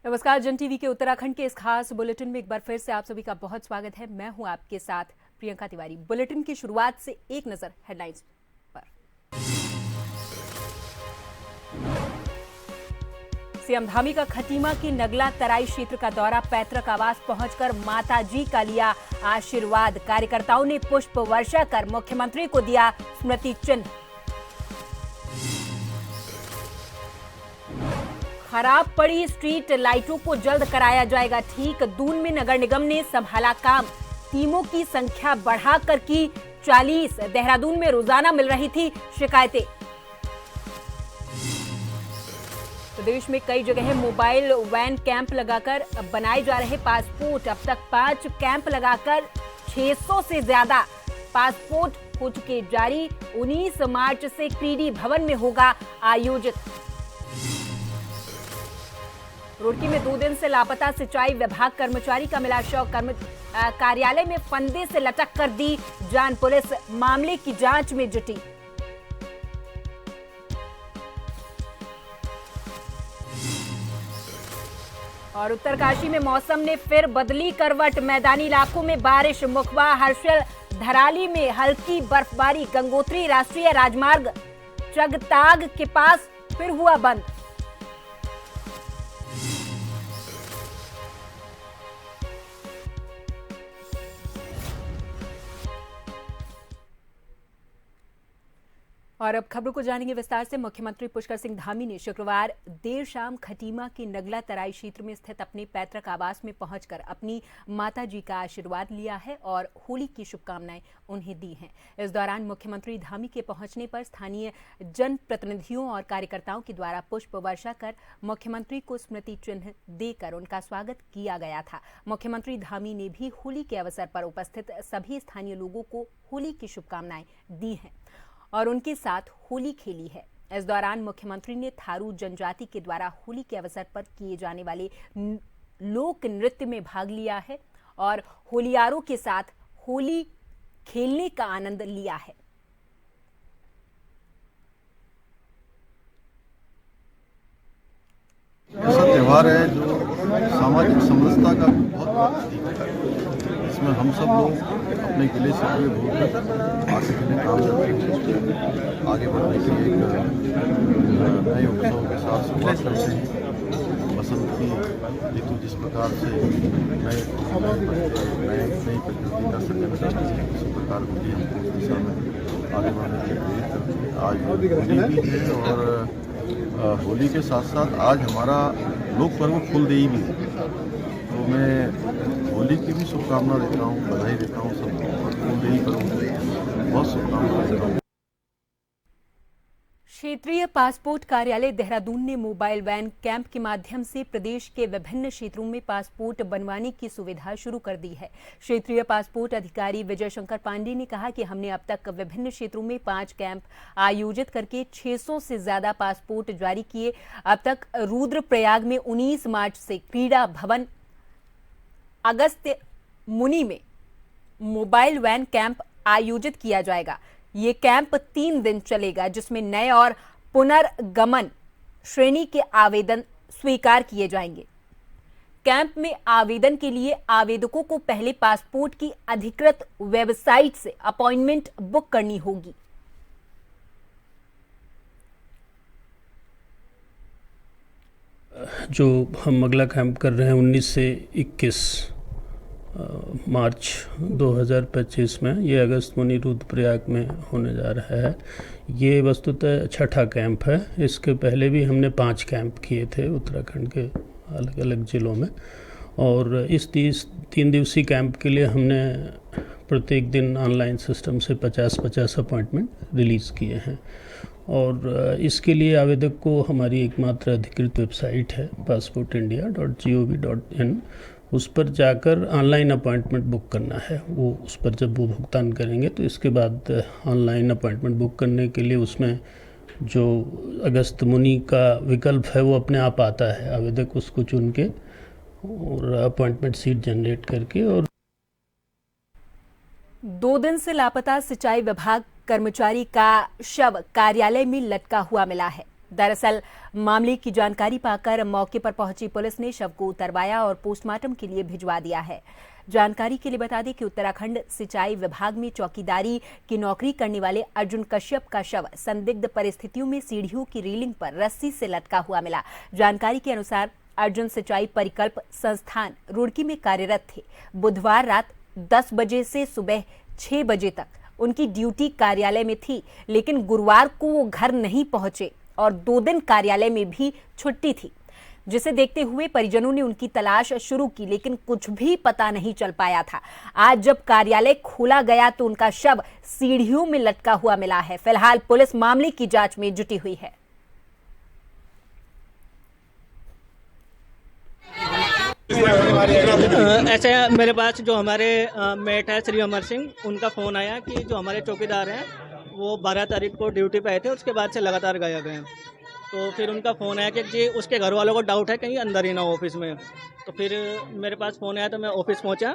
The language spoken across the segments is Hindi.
नमस्कार, जन टीवी के उत्तराखंड के इस खास बुलेटिन में एक बार फिर से आप सभी का बहुत स्वागत है। मैं हूं आपके साथ प्रियंका तिवारी। बुलेटिन की शुरुआत से एक नजर हेडलाइंस पर। सीएम धामी का खटीमा की नगला तराई क्षेत्र का दौरा, पैतृक आवास पहुंचकर माताजी का लिया आशीर्वाद। कार्यकर्ताओं ने पुष्प वर्षा कर मुख्यमंत्री को दिया स्मृति चिन्ह। खराब पड़ी स्ट्रीट लाइटों को जल्द कराया जाएगा ठीक। दून में नगर निगम ने संभाला काम, टीमों की संख्या बढ़ाकर की 40। देहरादून में रोजाना मिल रही थी शिकायतें। प्रदेश में कई जगह मोबाइल वैन कैंप लगाकर बनाए जा रहे पासपोर्ट। अब तक 5 कैंप लगाकर 600 से ज्यादा पासपोर्ट हो चुके जारी। 19 मार्च से क्रीडी भवन में होगा आयोजित। रुड़की में 2 दिन से लापता सिंचाई विभाग कर्मचारी का मिला शव। कार्यालय में फंदे से लटक कर दी जान। पुलिस मामले की जांच में जुटी। और उत्तरकाशी में मौसम ने फिर बदली करवट। मैदानी इलाकों में बारिश। मुखबा हर्षल धराली में हल्की बर्फबारी। गंगोत्री राष्ट्रीय राजमार्ग चगताग के पास फिर हुआ बंद। और अब खबरों को जानेंगे विस्तार से। मुख्यमंत्री पुष्कर सिंह धामी ने शुक्रवार देर शाम खटीमा के नगला तराई क्षेत्र में स्थित अपने पैतृक आवास में पहुंचकर अपनी माताजी का आशीर्वाद लिया है और होली की शुभकामनाएं उन्हें दी हैं। इस दौरान मुख्यमंत्री धामी के पहुंचने पर स्थानीय जनप्रतिनिधियों और कार्यकर्ताओं के द्वारा पुष्प वर्षा कर मुख्यमंत्री को स्मृति चिन्ह देकर उनका स्वागत किया गया था। मुख्यमंत्री धामी ने भी होली के अवसर पर उपस्थित सभी स्थानीय लोगों को होली की शुभकामनाएं दी हैं और उनके साथ होली खेली है। इस दौरान मुख्यमंत्री ने थारू जनजाति के द्वारा होली के अवसर पर किए जाने वाले लोक नृत्य में भाग लिया है और होलियारों के साथ होली खेलने का आनंद लिया है। ऐसा त्यौहार है जो सामाजिक समरसता का बहुत बड़ा प्रतीक है। इसमें हम सब लोग अपने गिले शिकवे भूलकर आगे के लिए काम करते हैं, आगे बढ़ने के लिए एक नए उत्सव के साथ शुरुआत करते हैं। बसंत की ऋतु जिस प्रकार से नई प्रकृति का सृजन करती है, उसी प्रकार होली हमको इस दिशा में आगे बढ़ने के लिए प्रेरित करती है। आज होली भी है और होली के साथ साथ आज हमारा लोक पर्व फूलदेई भी है। तो मैं होली की भी शुभकामना देता हूँ, बधाई देता हूँ सबको। फूलदेई पर्व की बहुत शुभकामना देता हूँ। क्षेत्रीय पासपोर्ट कार्यालय देहरादून ने मोबाइल वैन कैंप के माध्यम से प्रदेश के विभिन्न क्षेत्रों में पासपोर्ट बनवाने की सुविधा शुरू कर दी है। क्षेत्रीय पासपोर्ट अधिकारी विजय शंकर पांडे ने कहा कि हमने अब तक विभिन्न क्षेत्रों में 5 कैंप आयोजित करके 600 से ज्यादा पासपोर्ट जारी किए। अब तक रुद्रप्रयाग में 19 मार्च से क्रीड़ा भवन अगस्त्य मुनि में मोबाइल वैन कैंप आयोजित किया जाएगा। ये कैंप 3 दिन चलेगा, जिसमें नए और पुनर्गमन श्रेणी के आवेदन स्वीकार किए जाएंगे। कैंप में आवेदन के लिए आवेदकों को पहले पासपोर्ट की अधिकृत वेबसाइट से अपॉइंटमेंट बुक करनी होगी। जो हम अगला कैंप कर रहे हैं 19 से 21 मार्च 2025 में, ये अगस्त मुनि रुद्रप्रयाग में होने जा रहा है। ये वस्तुतः 6ठा कैंप है। इसके पहले भी हमने 5 कैंप किए थे उत्तराखंड के अलग अलग ज़िलों में और इस 3 दिवसीय कैंप के लिए हमने प्रत्येक दिन ऑनलाइन सिस्टम से 50-50 अपॉइंटमेंट रिलीज़ किए हैं। और इसके लिए आवेदक को हमारी एकमात्र अधिकृत वेबसाइट है passportindia.gov.in, उस पर जाकर ऑनलाइन अपॉइंटमेंट बुक करना है। वो उस पर जब वो भुगतान करेंगे तो इसके बाद ऑनलाइन अपॉइंटमेंट बुक करने के लिए उसमें जो अगस्त मुनि का विकल्प है वो अपने आप आता है। आवेदक उसको चुन के और अपॉइंटमेंट सीट जनरेट करके। और 2 दिन से लापता सिंचाई विभाग कर्मचारी का शव कार्यालय में लटका हुआ मिला है। दरअसल मामले की जानकारी पाकर मौके पर पहुंची पुलिस ने शव को उतरवाया और पोस्टमार्टम के लिए भिजवा दिया है। जानकारी के लिए बता दें कि उत्तराखंड सिंचाई विभाग में चौकीदारी की नौकरी करने वाले अर्जुन कश्यप का शव संदिग्ध परिस्थितियों में सीढ़ियों की रेलिंग पर रस्सी से लटका हुआ मिला। जानकारी के अनुसार अर्जुन सिंचाई परिकल्प संस्थान रुड़की में कार्यरत थे। बुधवार रात 10 बजे से सुबह 6 बजे तक उनकी ड्यूटी कार्यालय में थी, लेकिन गुरुवार को वो घर नहीं पहुंचे और 2 दिन कार्यालय में भी छुट्टी थी, जिसे देखते हुए परिजनों ने उनकी तलाश शुरू की, लेकिन कुछ भी पता नहीं चल पाया था। आज जब कार्यालय खोला गया तो उनका शव सीढ़ियों में लटका हुआ मिला है। फिलहाल पुलिस मामले की जांच में जुटी हुई है। ऐसे मेरे पास जो हमारे मेट है श्री अमर सिंह, उनका फ़ोन आया कि जो हमारे चौकीदार हैं वो 12 तारीख को ड्यूटी पे आए थे, उसके बाद से लगातार गायब हैं। तो फिर उनका फ़ोन आया कि जी उसके घर वालों को डाउट है कहीं अंदर ही ना ऑफिस में। तो फिर मेरे पास फ़ोन आया तो मैं ऑफिस पहुंचा,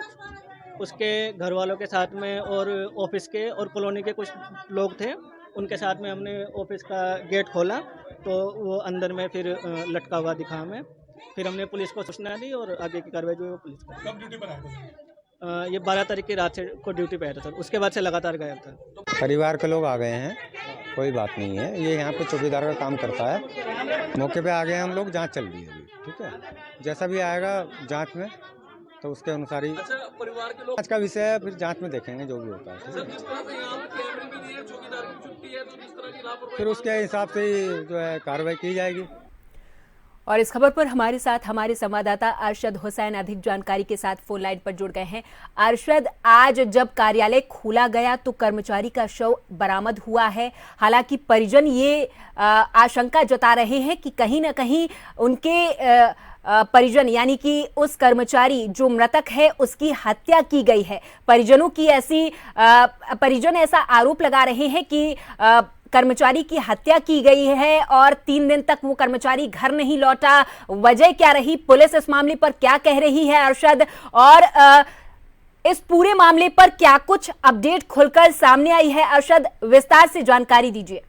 उसके घर वालों के साथ में और ऑफिस के और कॉलोनी के कुछ लोग थे, उनके साथ में हमने ऑफिस का गेट खोला तो वो अंदर में फिर लटका हुआ दिखा हमें। फिर हमने पुलिस को सूचना दी और आगे की कार्रवाई जो है वो पुलिस का। कब ड्यूटी पर आया था? ये 12 तारीख की रात से को ड्यूटी पे आया था सर, उसके बाद से लगातार गायब था। परिवार के लोग आ गए हैं, कोई बात नहीं है। ये यहाँ पे चौकीदार का काम करता है। मौके पे आ गए हैं हम लोग, जांच चल रही है अभी, ठीक है। जैसा भी आएगा जांच में तो उसके अनुसार ही परिवार के लोग जांच का विषय है, फिर जांच में देखेंगे जो भी होता है, ठीक है? जिस तरह से यहाँ पे कैमरे भी दिए, चौकीदार की छुट्टी है, तो जिस तरह की लापरवाही फिर उसके हिसाब से ही जो है कार्रवाई की जाएगी। और इस खबर पर हमारे साथ हमारे संवाददाता अरशद हुसैन अधिक जानकारी के साथ फोन लाइन पर जुड़ गए हैं। अरशद, आज जब कार्यालय खोला गया तो कर्मचारी का शव बरामद हुआ है। हालांकि परिजन ये आशंका जता रहे हैं कि कहीं ना कहीं उनके परिजन यानी कि उस कर्मचारी जो मृतक है उसकी हत्या की गई है। परिजन ऐसा आरोप लगा रहे हैं कि कर्मचारी की हत्या की गई है और 3 दिन तक वो कर्मचारी घर नहीं लौटा। वजह क्या रही, पुलिस इस मामले पर क्या कह रही है अरशद, और इस पूरे मामले पर क्या कुछ अपडेट खुलकर सामने आई है? अरशद, विस्तार से जानकारी दीजिए।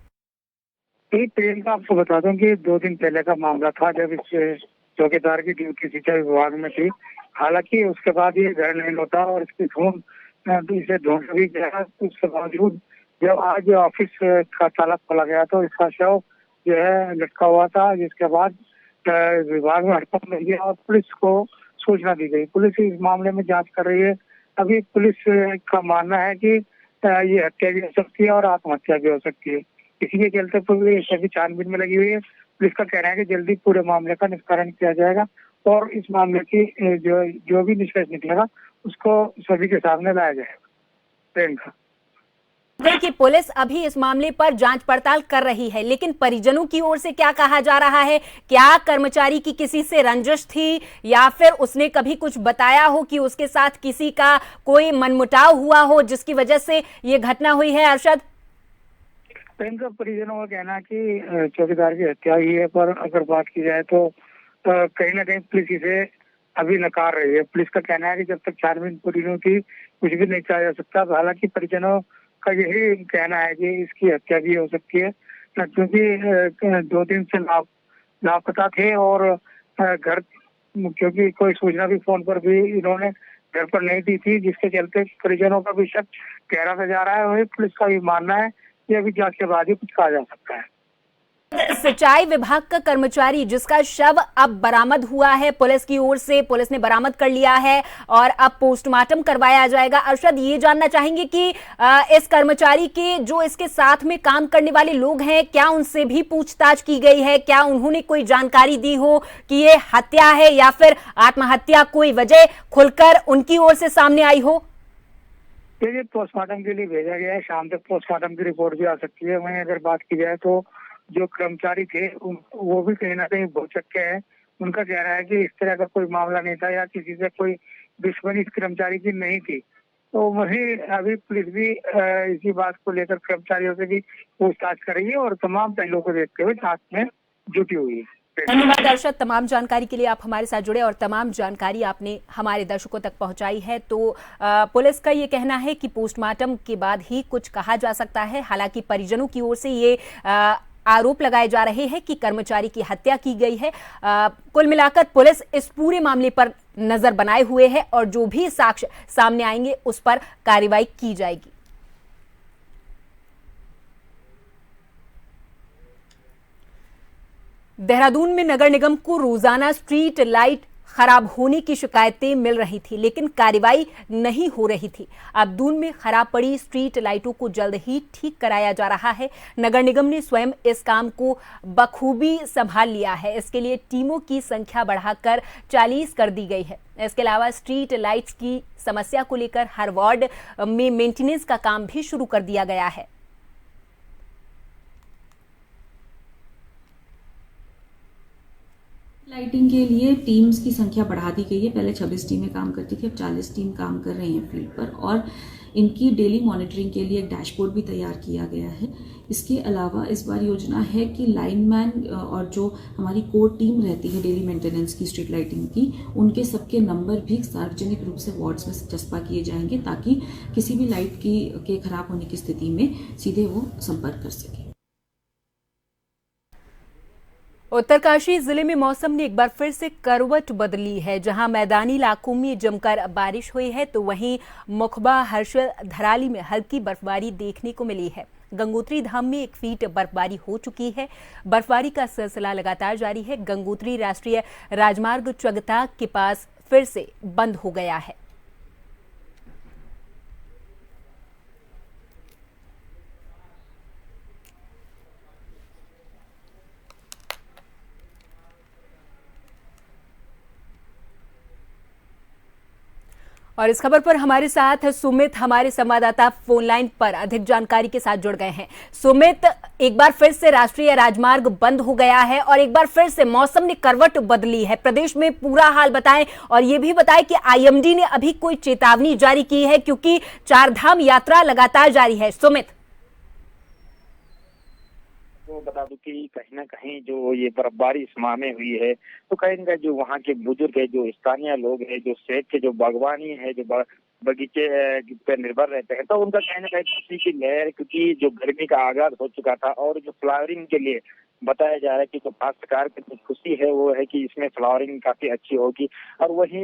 प्रियंका, आपको बता दूं कि 2 दिन पहले का मामला था जब इस चौकीदार की ड्यूटी सिंचाई विभाग में थी। हालांकि उसके बाद ये घर नहीं लौटा और इसकी इसे ढूंढ भी गया। उसके बावजूद जब आज ऑफिस का ताला खोला गया तो इसका शव जो है लटका हुआ था, जिसके बाद विभाग में हड़कंप मच गया और पुलिस को सूचना दी गई। पुलिस इस मामले में जांच कर रही है। अभी पुलिस का मानना है कि ये हत्या भी हो सकती है और आत्महत्या भी हो सकती है। इसी के चलते पुलिस अभी छानबीन में लगी हुई है। पुलिस का कहना है कि जल्दी पूरे मामले का निस्तारण किया जाएगा और इस मामले की जो भी निष्कर्ष निकलेगा उसको सभी के सामने लाया जाएगा। प्रियंका, देखिए, पुलिस अभी इस मामले पर जांच पड़ताल कर रही है, लेकिन परिजनों की ओर से क्या कहा जा रहा है? क्या कर्मचारी की किसी से रंजिश थी या फिर उसने कभी कुछ बताया हो कि उसके साथ किसी का कोई मनमुटाव हुआ हो जिसकी वजह से ये घटना हुई है? अरशद, प्रियंका, परिजनों का कहना है कि चौकीदार की हत्या हुई है, पर अगर बात की जाए तो कहीं ना कहीं पुलिस इसे अभी नकार रही है। पुलिस का कहना है कि जब तक छानबीन पूरी नहीं होती कुछ भी नहीं कहा जा सकता। हालांकि परिजनों का यही कहना है कि इसकी हत्या भी हो सकती है, क्योंकि 2 दिन से लापता थे और घर, क्योंकि कोई सूचना भी फोन पर भी इन्होंने घर पर नहीं दी थी, जिसके चलते परिजनों का भी शक गहरा सा जा रहा है। वही पुलिस का भी मानना है कि अभी जांच के बाद ही कुछ कहा जा सकता है। सिंचाई विभाग का कर्मचारी जिसका शव अब बरामद हुआ है पुलिस की ओर से, पुलिस ने बरामद कर लिया है और अब पोस्टमार्टम करवाया जाएगा। अरशद, ये जानना चाहेंगे कि इस कर्मचारी के जो इसके साथ में काम करने वाले लोग हैं, क्या उनसे भी पूछताछ की गई है? क्या उन्होंने कोई जानकारी दी हो कि ये हत्या है या फिर आत्महत्या, कोई वजह खुलकर उनकी ओर से सामने आई हो? देखिए, पोस्टमार्टम के लिए भेजा गया है, शाम तक पोस्टमार्टम की रिपोर्ट भी आ सकती है। वहीं अगर बात की जाए तो जो कर्मचारी थे वो भी कहीं ना कहीं भौचक्के हैं। उनका कहना है कि इस तरह का कोई मामला नहीं था या किसी से कोई दुश्मनी इस कर्मचारी की नहीं थी। तो वही अभी पुलिस भी इसी बात को लेकर कर्मचारियों से भी पूछताछ कर रही है और तमाम पहलुओं को देखते हुए जांच में जुटी हुई है। धन्यवाद अरशद, तमाम जानकारी के लिए आप हमारे साथ जुड़े और तमाम जानकारी आपने हमारे दर्शकों तक पहुंचाई है। तो पुलिस का ये कहना है कि पोस्टमार्टम के बाद ही कुछ कहा जा सकता है। हालांकि परिजनों की ओर से ये आरोप लगाए जा रहे हैं कि कर्मचारी की हत्या की गई है। कुल मिलाकर पुलिस इस पूरे मामले पर नजर बनाए हुए है और जो भी साक्ष्य सामने आएंगे उस पर कार्रवाई की जाएगी। देहरादून में नगर निगम को रोजाना स्ट्रीट लाइट खराब होने की शिकायतें मिल रही थी, लेकिन कार्रवाई नहीं हो रही थी। अब दून में खराब पड़ी स्ट्रीट लाइटों को जल्द ही ठीक कराया जा रहा है। नगर निगम ने स्वयं इस काम को बखूबी संभाल लिया है। इसके लिए टीमों की संख्या बढ़ाकर 40 कर दी गई है। इसके अलावा स्ट्रीट लाइट्स की समस्या को लेकर हर वार्ड में मेंटेनेंस का काम भी शुरू कर दिया गया है। लाइटिंग के लिए टीम्स की संख्या बढ़ा दी गई है। पहले 26 टीमें काम करती थी, अब 40 टीम काम कर रही हैं फील्ड पर और इनकी डेली मॉनिटरिंग के लिए एक डैशबोर्ड भी तैयार किया गया है। इसके अलावा इस बार योजना है कि लाइनमैन और जो हमारी कोर टीम रहती है डेली मेंटेनेंस की स्ट्रीट लाइटिंग की, उनके सबके नंबर भी सार्वजनिक रूप से वार्ड्स में चस्पा किए जाएंगे ताकि किसी भी लाइट के खराब होने की स्थिति में सीधे वो संपर्क कर सके। उत्तरकाशी जिले में मौसम ने एक बार फिर से करवट बदली है। जहां मैदानी इलाकों में जमकर बारिश हुई है तो वहीं मुखबा, हर्षल, धराली में हल्की बर्फबारी देखने को मिली है। गंगोत्री धाम में 1 फीट बर्फबारी हो चुकी है। बर्फबारी का सिलसिला लगातार जारी है। गंगोत्री राष्ट्रीय राजमार्ग चगता के पास फिर से बंद हो गया है। और इस खबर पर हमारे साथ सुमित, हमारे संवाददाता फोन लाइन पर अधिक जानकारी के साथ जुड़ गए हैं। सुमित, एक बार फिर से राष्ट्रीय राजमार्ग बंद हो गया है और एक बार फिर से मौसम ने करवट बदली है। प्रदेश में पूरा हाल बताएं और ये भी बताएं कि आईएमडी ने अभी कोई चेतावनी जारी की है, क्योंकि चारधाम यात्रा लगातार जारी है। सुमित, तो बता दूं कि कहीं ना कहीं जो ये बर्फबारी इस माह में हुई है, तो कहीं ना कहीं जो वहाँ के बुजुर्ग है, जो स्थानीय लोग हैं, जो सेब के जो बागवानी है, जो बगीचे पे निर्भर रहते हैं, तो उनका कहीं ना कहीं खुशी की लहर, क्योंकि जो गर्मी का आगाज हो चुका था और जो फ्लावरिंग के लिए बताया जा रहा है कि जो काश्तकार की जो खुशी है वो है कि इसमें फ्लावरिंग काफी अच्छी होगी। और वहीं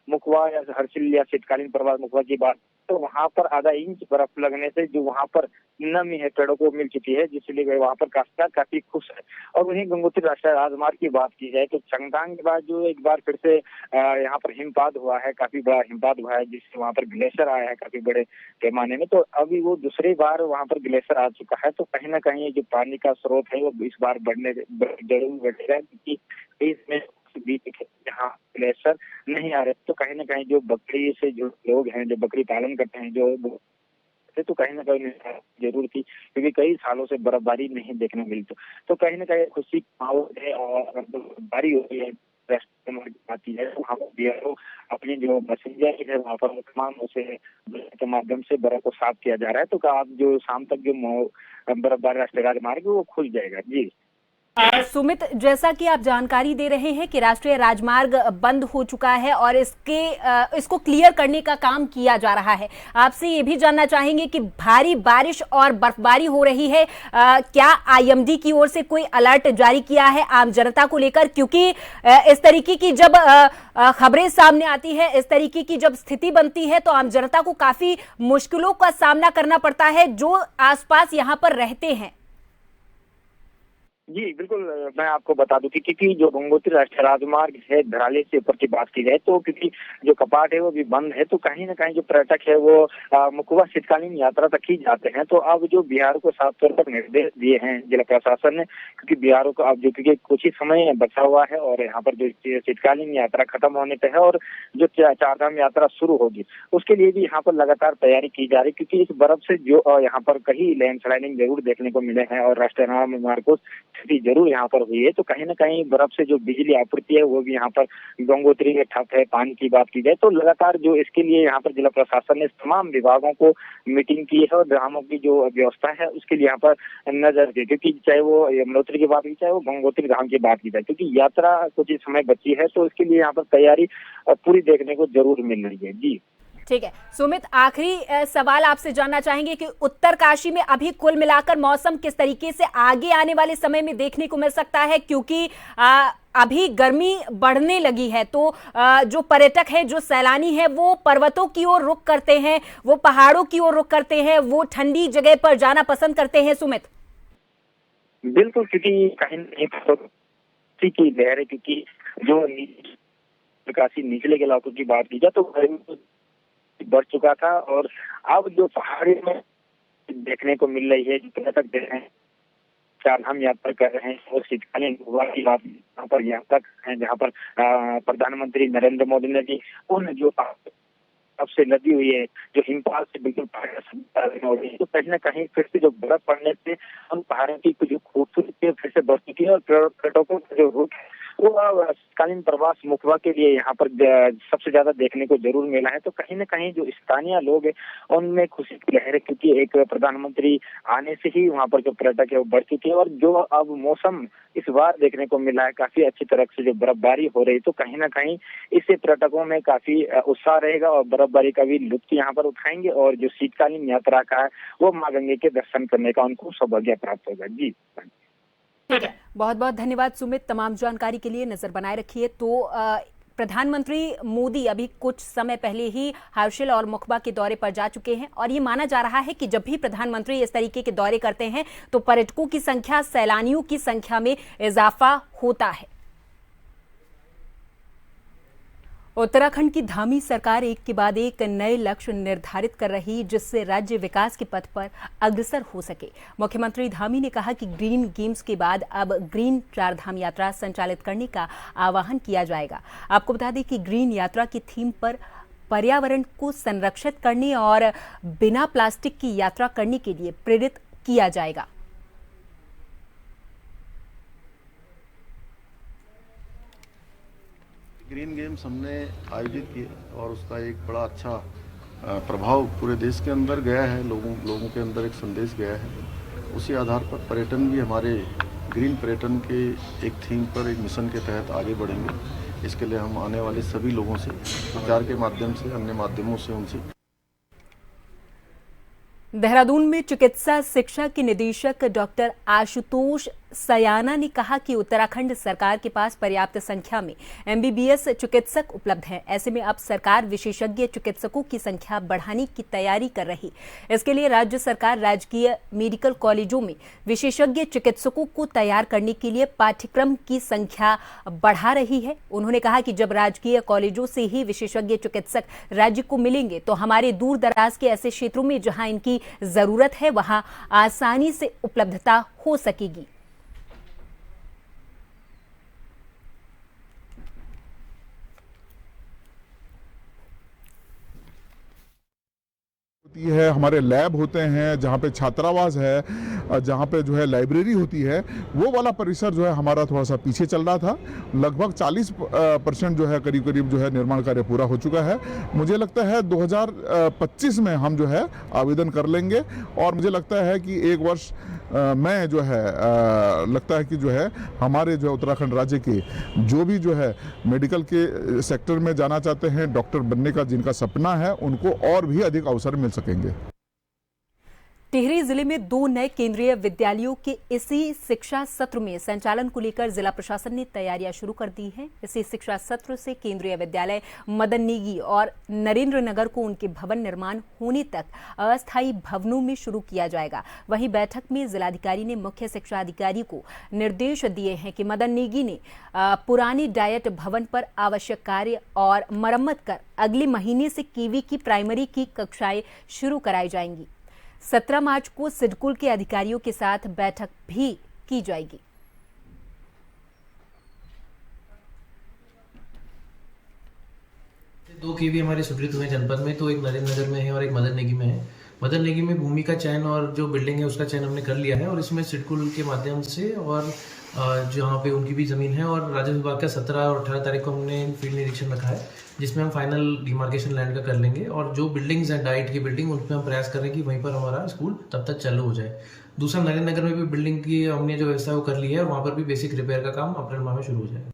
मुखवा या हर्षिल या शीतकालीन प्रवाह मुखवा की बात, तो वहाँ पर आधा इंच बर्फ लगने से जो वहाँ पर नमी है पेड़ों को मिल चुकी है, जिसलिए वहाँ पर काश्तकार काफी खुश है। और वहीं गंगोत्री राष्ट्रीय राजमार्ग की बात की जाए तो चंगतांग के बाद जो एक बार फिर से यहाँ पर हिमपात हुआ है, काफी बड़ा हिमपात हुआ है, जिससे वहाँ पर ग्लेशियर आया है काफी बड़े पैमाने में। तो अभी वो दूसरी बार वहाँ पर ग्लेशियर आ चुका है, तो कहीं ना कहीं जो पानी का स्रोत है वो इस बार जरूर बढ़ेगा, क्योंकि इसमें बीच जहाँ ग्लेशियर नहीं आ रहे, तो कहीं ना कहीं जो बकरी से जो लोग हैं, जो बकरी पालन करते हैं, जो तो कहीं ना कहीं जरूर थी, क्योंकि कई सालों से बर्फबारी नहीं देखने मिलती। तो कहीं ना कहीं खुशी माहौल है और बर्फबारी हो रही है। बात की जाए तो वहाँ पर अपनी जो मशीनरी है वहाँ पर तमाम उसे के माध्यम से बर्फ को साफ किया जा रहा है। तो आज जो शाम तक जो बर्फबारी राष्ट्रीय राजमार्ग वो खुल जाएगा। जी सुमित, जैसा कि आप जानकारी दे रहे हैं कि राष्ट्रीय राजमार्ग बंद हो चुका है और इसको क्लियर करने का काम किया जा रहा है, आपसे ये भी जानना चाहेंगे कि भारी बारिश और बर्फबारी हो रही है, क्या आईएमडी की ओर से कोई अलर्ट जारी किया है आम जनता को लेकर? क्योंकि इस तरीके की जब खबरें सामने आती है, इस तरीके की जब स्थिति बनती है, तो आम जनता को काफी मुश्किलों का सामना करना पड़ता है जो आसपास यहाँ पर रहते हैं। जी बिल्कुल, मैं आपको बता दूं कि क्योंकि जो गंगोत्री राष्ट्रीय राजमार्ग है धराली से ऊपर की बात की जाए तो क्योंकि जो कपाट है वो भी बंद है, तो कहीं ना कहीं जो पर्यटक है वो मुखबा शीतकालीन यात्रा तक ही जाते हैं। तो अब जो बिहार को साफ तौर पर निर्देश दिए हैं जिला प्रशासन ने, क्योंकि बिहार को अब जो क्योंकि कुछ ही समय बचा हुआ है और यहाँ पर जो शीतकालीन यात्रा खत्म होने पे है और जो चारधाम यात्रा शुरू होगी उसके लिए भी यहाँ पर लगातार तैयारी की जा रही, क्योंकि इस बर्फ से जो यहाँ पर कहीं लैंडस्लाइडिंग जरूर देखने को मिले हैं और राष्ट्रीय राजमार्ग को जरूर यहाँ पर हुई है। तो कहीं ना कहीं बर्फ से जो बिजली आपूर्ति है वो भी यहाँ पर गंगोत्री में ठप है। पानी की बात की जाए तो लगातार जो इसके लिए यहाँ पर जिला प्रशासन ने तमाम विभागों को मीटिंग की है और ग्रामों की जो व्यवस्था है उसके लिए यहाँ पर नजर दी, क्योंकि चाहे वो यमुनोत्री की बात की चाहे वो गंगोत्री धाम की बात की जाए, क्योंकि यात्रा कुछ ही समय बची है, तो इसके लिए यहाँ पर तैयारी पूरी देखने को जरूर मिल रही है। जी ठीक है सुमित, आखिरी सवाल आपसे जानना चाहेंगे कि उत्तरकाशी में अभी कुल मिलाकर मौसम किस तरीके से आगे आने वाले समय में देखने को मिल सकता है, क्योंकि अभी गर्मी बढ़ने लगी है, तो जो पर्यटक हैं, जो सैलानी हैं, वो पर्वतों की ओर रुख करते हैं, वो पहाड़ों की ओर रुख करते हैं, वो ठंडी जगह पर जाना पसंद करते हैं। सुमित, बिल्कुल, क्योंकि कहीं की लहर है, क्योंकि जो उत्तरकाशी निचले के इलाकों की बात की जाए तो बढ़ चुका था, और अब जो पहाड़ी में देखने को मिल रही है, जो पर्यटक देख रहे हैं, चार धाम यात्रा कर रहे हैं, और शीतकालीन की बात यहाँ पर यात्रा कर रहे हैं, जहाँ पर प्रधानमंत्री नरेंद्र मोदी ने भी उन जो सबसे लदी हुई है, जो हिमपात से बिल्कुल तो कहीं ना कहीं फिर से जो बर्फ पड़ने से उन पहाड़ों की जो खूबसूरती फिर से बढ़ चुकी है, और पर्यटकों का जो रुख वो शीतकालीन प्रवास मुखबा के लिए यहाँ पर सबसे ज्यादा देखने को जरूर मिला है। तो कहीं ना कहीं जो स्थानीय लोग हैं उनमें खुशी की लहर है, क्योंकि एक प्रधानमंत्री आने से ही वहाँ पर जो पर्यटक है वो बढ़ चुके हैं, और जो अब मौसम इस बार देखने को मिला है काफी अच्छी तरह से जो बर्फबारी हो रही, तो कहीं ना कहीं इससे पर्यटकों में काफी उत्साह रहेगा, और बर्फबारी का भी लुत्फ यहाँ पर उठाएंगे, और जो शीतकालीन यात्रा का है वो माँ गंगे के दर्शन करने का उनको सौभाग्य प्राप्त होगा। जी ठीक है, बहुत बहुत धन्यवाद सुमित, तमाम जानकारी के लिए। नजर बनाए रखिए। तो प्रधानमंत्री मोदी अभी कुछ समय पहले ही हार्शिल और मुखबा के दौरे पर जा चुके हैं, और ये माना जा रहा है कि जब भी प्रधानमंत्री इस तरीके के दौरे करते हैं तो पर्यटकों की संख्या, सैलानियों की संख्या में इजाफा होता है। उत्तराखंड की धामी सरकार एक के बाद एक नए लक्ष्य निर्धारित कर रही, जिससे राज्य विकास के पथ पर अग्रसर हो सके। मुख्यमंत्री धामी ने कहा कि ग्रीन गेम्स के बाद अब ग्रीन चारधाम यात्रा संचालित करने का आह्वान किया जाएगा। आपको बता दें कि ग्रीन यात्रा की थीम पर पर्यावरण को संरक्षित करने और बिना प्लास्टिक की यात्रा करने के लिए प्रेरित किया जाएगा। ग्रीन गेम्स हमने आयोजित किए, और उसका एक बड़ा अच्छा प्रभाव पूरे देश के अंदर गया है, लोगों के अंदर एक संदेश गया है। उसी आधार पर पर्यटन भी हमारे ग्रीन पर्यटन के एक थीम पर, एक मिशन के तहत आगे बढ़ेंगे। इसके लिए हम आने वाले सभी लोगों से प्रचार के माध्यम से, अन्य माध्यमों से उनसे। देहरादून में चिकित्सा शिक्षा के निदेशक डॉक्टर आशुतोष सयाना ने कहा कि उत्तराखंड सरकार के पास पर्याप्त संख्या में एमबीबीएस चिकित्सक उपलब्ध हैं। ऐसे में अब सरकार विशेषज्ञ चिकित्सकों की संख्या बढ़ाने की तैयारी कर रही। इसके लिए राज्य सरकार राजकीय मेडिकल कॉलेजों में विशेषज्ञ चिकित्सकों को तैयार करने के लिए पाठ्यक्रम की संख्या बढ़ा रही है। उन्होंने कहा कि जब राजकीय कॉलेजों से ही विशेषज्ञ चिकित्सक राज्य को मिलेंगे तो हमारे दूर दराज के ऐसे क्षेत्रों में जहां इनकी जरूरत है वहां आसानी से उपलब्धता हो सकेगी। है, हमारे लैब होते हैं, जहाँ पे छात्रावास है, जहाँ पे जो है लाइब्रेरी होती है, वो वाला परिसर जो है हमारा थोड़ा सा पीछे चल रहा था। लगभग 40% जो है करीब करीब जो है निर्माण कार्य पूरा हो चुका है। मुझे लगता है 2025 में हम जो है आवेदन कर लेंगे, और मुझे लगता है कि एक वर्ष में जो है लगता है कि जो है हमारे जो उत्तराखंड राज्य के जो भी जो है मेडिकल के सेक्टर में जाना चाहते हैं, डॉक्टर बनने का जिनका सपना है, उनको और भी अधिक अवसर मिल सकेंगे। टिहरी जिले में 2 नए केंद्रीय विद्यालयों के इसी शिक्षा सत्र में संचालन को लेकर जिला प्रशासन ने तैयारियां शुरू कर दी हैं। इसी शिक्षा सत्र से केंद्रीय विद्यालय मदन नेगी और नरेंद्र नगर को उनके भवन निर्माण होने तक अस्थायी भवनों में शुरू किया जाएगा। वहीं बैठक में जिलाधिकारी ने मुख्य शिक्षा अधिकारी को निर्देश दिए हैं कि मदन नेगी ने पुराने डायट भवन पर आवश्यक कार्य और मरम्मत कर अगले महीने से कीवी की प्राइमरी की कक्षाएं शुरू कराई जाएंगी। 17 मार्च को सिडकुल के अधिकारियों के साथ बैठक भी की जाएगी। दो कीवी हमारे स्वीकृत हुए जनपद में, तो एक नरेंद्र नगर में है और एक मदन नेगी में है। मदन नेगी में भूमि का चयन और जो बिल्डिंग है उसका चयन हमने कर लिया है, और इसमें सिडकुल के माध्यम से और जहाँ पे उनकी भी जमीन है, और राजस्व विभाग का 17 और 18 तारीख को हमने फील्ड निरीक्षण रखा है, जिसमें हम फाइनल डिमार्केशन लैंड का कर लेंगे। और जो बिल्डिंग्स हैं डाइट की बिल्डिंग, उनमें हम प्रयास करें कि वहीं पर हमारा स्कूल तब तक चालू हो जाए। दूसरा, नरेंद्र नगर में भी बिल्डिंग की हमने जो व्यवस्था वो कर ली है, और वहाँ पर भी बेसिक रिपेयर का काम अप्रैल माह में शुरू हो जाए।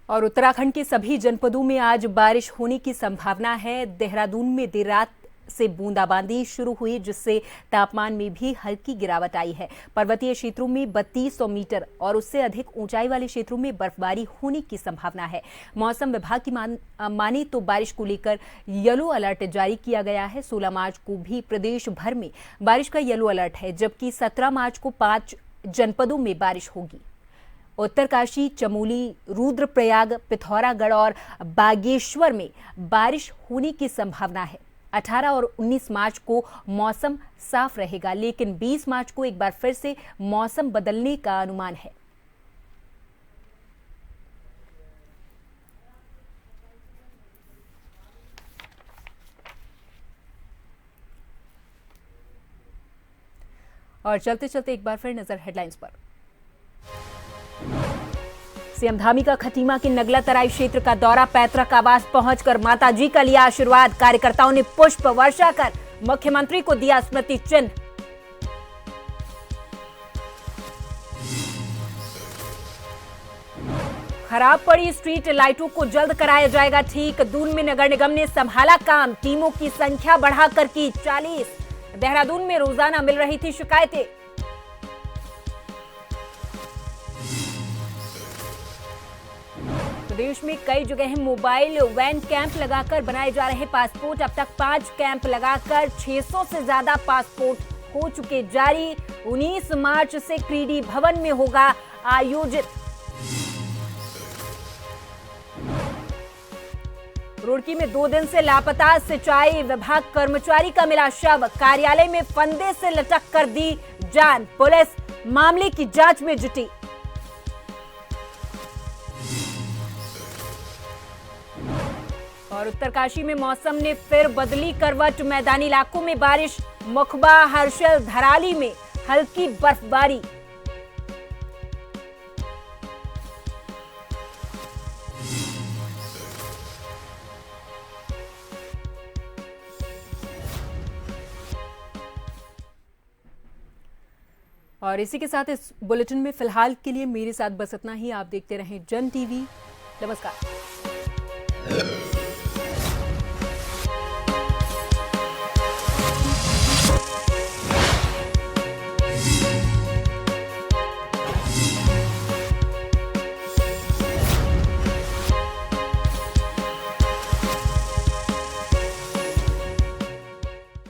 और उत्तराखंड के सभी जनपदों में आज बारिश होने की संभावना है। देहरादून में देर रात से बूंदाबांदी शुरू हुई, जिससे तापमान में भी हल्की गिरावट आई है। पर्वतीय क्षेत्रों में 3200 मीटर और उससे अधिक ऊंचाई वाले क्षेत्रों में बर्फबारी होने की संभावना है। मौसम विभाग की माने तो बारिश को लेकर येलो अलर्ट जारी किया गया है। 16 मार्च को भी प्रदेश भर में बारिश का येलो अलर्ट है, जबकि 17 मार्च को 5 जनपदों में बारिश होगी। उत्तरकाशी, चमोली, रुद्रप्रयाग, पिथौरागढ़ और बागेश्वर में बारिश होने की संभावना है। 18 और 19 मार्च को मौसम साफ रहेगा, लेकिन 20 मार्च को एक बार फिर से मौसम बदलने का अनुमान है। और चलते चलते एक बार फिर नजर हेडलाइंस पर। सीएम धामी का खटीमा के नगला तराई क्षेत्र का दौरा, पैतृक आवास पहुंचकर माताजी का लिया आशीर्वाद। कार्यकर्ताओं ने पुष्प वर्षा कर मुख्यमंत्री को दिया स्मृति चिन्ह। खराब पड़ी स्ट्रीट लाइटों को जल्द कराया जाएगा ठीक। दून में नगर निगम ने संभाला काम, टीमों की संख्या बढ़ाकर की 40। देहरादून में रोजाना मिल रही थी शिकायतें। प्रदेश में कई जगह मोबाइल वैन कैंप लगाकर बनाए जा रहे पासपोर्ट। अब तक 5 कैंप लगाकर 600 से ज्यादा पासपोर्ट हो चुके जारी। 19 मार्च से क्रीडी भवन में होगा आयोजित। रुड़की में 2 दिन से लापता सिंचाई विभाग कर्मचारी का मिला शव। कार्यालय में फंदे से लटक कर दी जान। पुलिस मामले की जांच में जुटी। और उत्तरकाशी में मौसम ने फिर बदली करवट। मैदानी इलाकों में बारिश, मुखबा, हर्षल, धराली में हल्की बर्फबारी। और इसी के साथ इस बुलेटिन में फिलहाल के लिए मेरे साथ बस इतना ही। आप देखते रहें जन टीवी। नमस्कार।